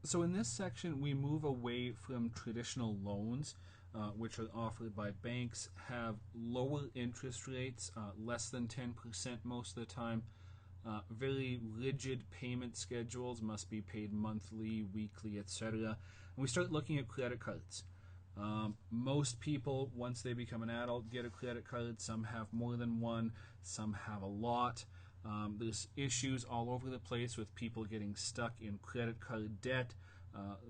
So in this section, we move away from traditional loans, which are offered by banks, have lower interest rates, less than 10% most of the time, very rigid payment schedules, must be paid monthly, weekly, etc. And we start looking at credit cards. Most people, once they become an adult, get a credit card. Some have more than one, some have a lot. There's issues all over the place with people getting stuck in credit card debt,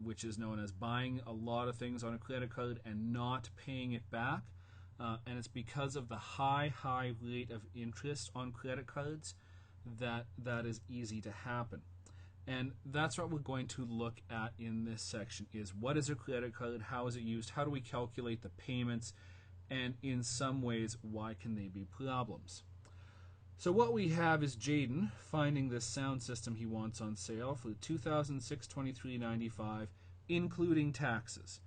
which is known as buying a lot of things on a credit card and not paying it back. And it's because of the high rate of interest on credit cards that is easy to happen. And that's what we're going to look at in this section is what is a credit card, how is it used, how do we calculate the payments, and in some ways, why can they be problems? So what we have is Jaden finding this sound system he wants on sale for $2,623.95, 23.95, including taxes.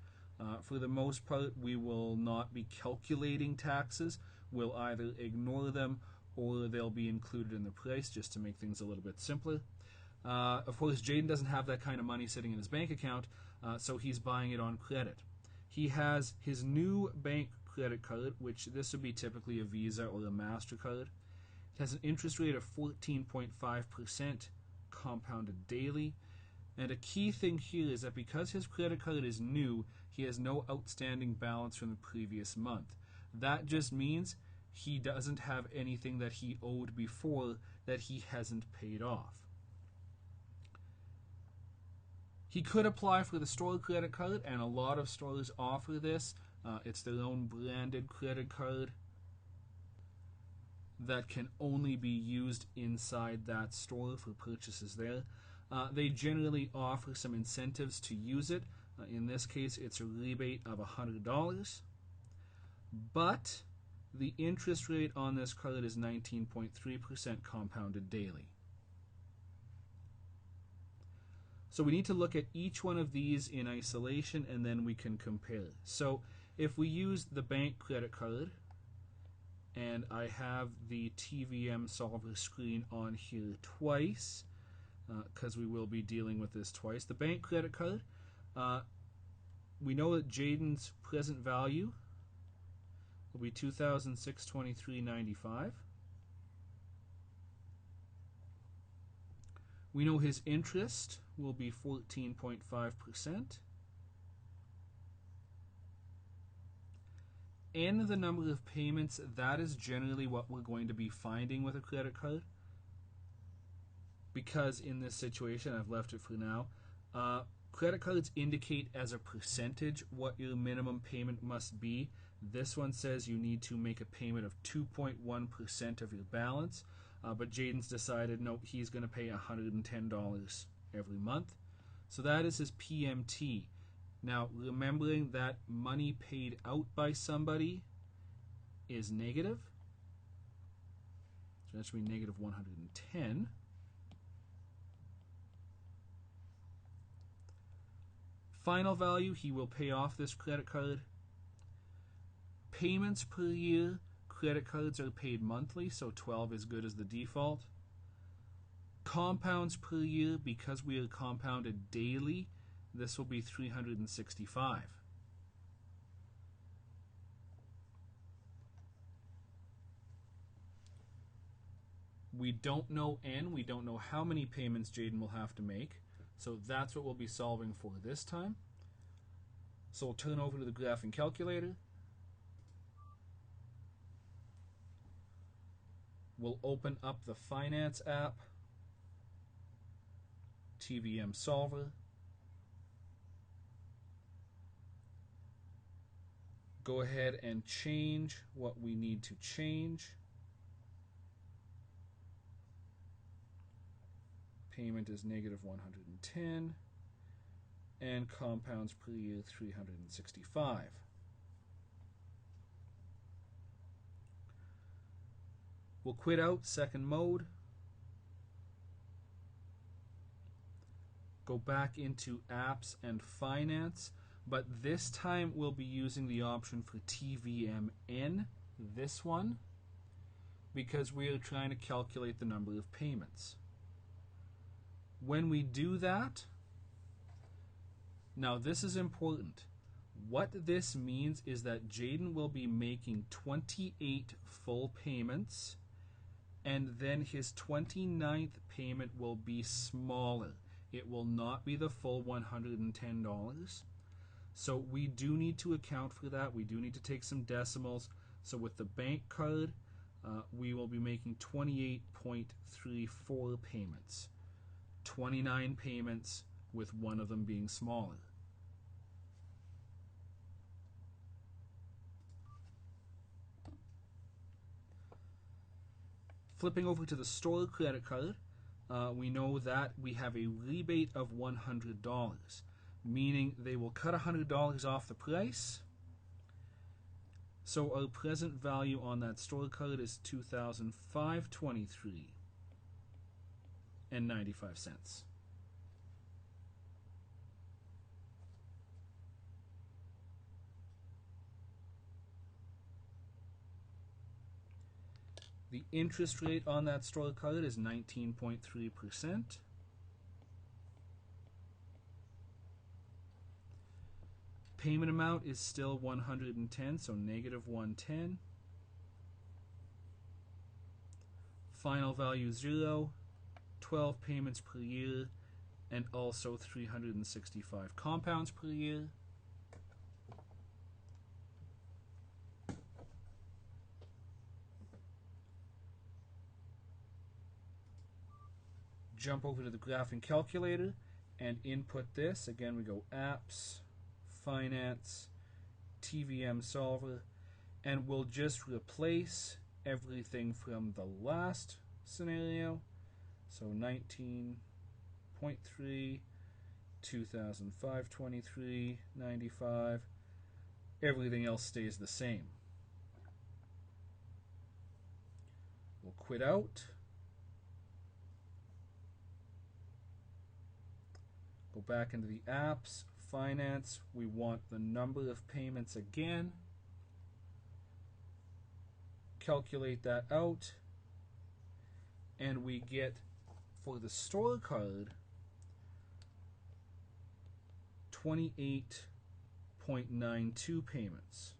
For the most part, we will not be calculating taxes. We'll either ignore them or they'll be included in the price just to make things a little bit simpler. Of course, Jaden doesn't have that kind of money sitting in his bank account, so he's buying it on credit. He has his new bank credit card, which this would be typically a Visa or a MasterCard. It has an interest rate of 14.5% compounded daily. And a key thing here is that because his credit card is new, he has no outstanding balance from the previous month. That just means he doesn't have anything that he owed before that he hasn't paid off. He could apply for the store credit card, and a lot of stores offer this. It's their own branded credit card that can only be used inside that store for purchases there. They generally offer some incentives to use it. In this case, it's a rebate of $100. But the interest rate on this card is 19.3% compounded daily. So we need to look at each one of these in isolation and then we can compare. So if we use the bank credit card, and I have the TVM solver screen on here twice, because we will be dealing with this twice. The bank credit card, we know that Jaden's present value will be $2,623.95. We know his interest will be 14.5%. And the number of payments, that is generally what we're going to be finding with a credit card. Because in this situation, I've left it for now, credit cards indicate as a percentage what your minimum payment must be. This one says you need to make a payment of 2.1% of your balance. But Jaden's decided, no, he's going to pay $110 every month. So that is his PMT. Now, remembering that money paid out by somebody is negative. So that should be negative 110. Final value, he will pay off this credit card. Payments per year, credit cards are paid monthly, so 12 is good as the default. Compounds per year, because we are compounded daily, this will be 365. We don't know N, we don't know how many payments Jaden will have to make, so that's what we'll be solving for this time. So we'll turn over to the graphing calculator. We'll open up the Finance app, TVM Solver. Go ahead and change what we need to change. Payment is negative 110. And compounds per year 365. We'll quit out second mode. Go back into apps and finance, but this time we'll be using the option for TVMN, this one, because we are trying to calculate the number of payments. When we do that, Now this is important. What this means is that Jaden will be making 28 full payments, and then his 29th payment will be smaller. It will not be the full $110. So we do need to account for that. We do need to take some decimals. So with the bank card, we will be making 28.34 payments. 29 payments with one of them being smaller. Flipping over to the store credit card, we know that we have a rebate of $100, meaning they will cut $100 off the price. So our present value on that store card is $2,523.95. The interest rate on that store card is 19.3%. Payment amount is still $110, so negative $110. Final value 0, 12 payments per year, and also 365 compounds per year. Jump over to the graphing calculator and input this. Again, we go apps, finance, TVM solver, and we'll just replace everything from the last scenario. So 19.3, 2,523.95. Everything else stays the same. We'll quit out. Go back into the apps, finance. We want the number of payments again. Calculate that out. And we get, for the store card, 28.92 payments.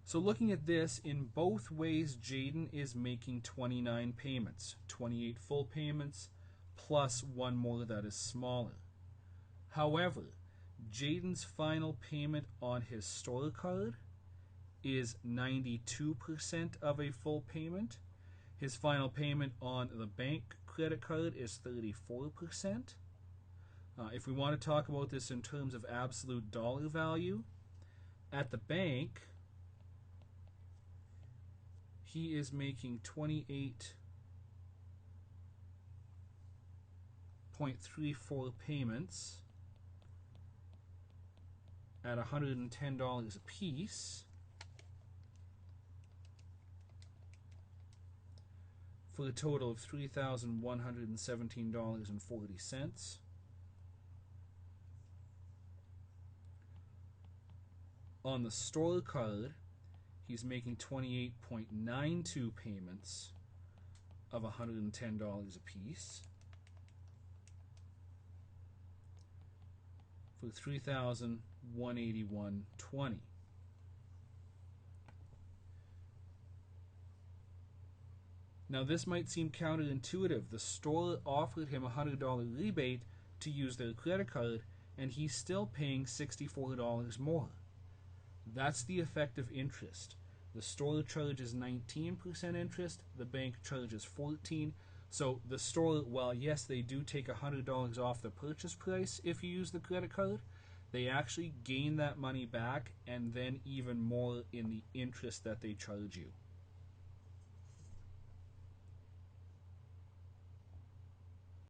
So looking at this, in both ways, Jaden is making 29 payments, 28 full payments, plus one more that is smaller. However, Jaden's final payment on his store card is 92% of a full payment. His final payment on the bank credit card is 34%. If we want to talk about this in terms of absolute dollar value, at the bank, he is making 28.34 payments at $110 a piece for a total of $3,117.40. On the store card, he's making 28.92 payments of $110 a piece for $3,181.20. Now this might seem counterintuitive. The store offered him a $100 rebate to use their credit card, and he's still paying $64 more. That's the effective interest. The store charges 19% interest, the bank charges 14%. So the store, while yes, they do take $100 off the purchase price if you use the credit card, they actually gain that money back and then even more in the interest that they charge you.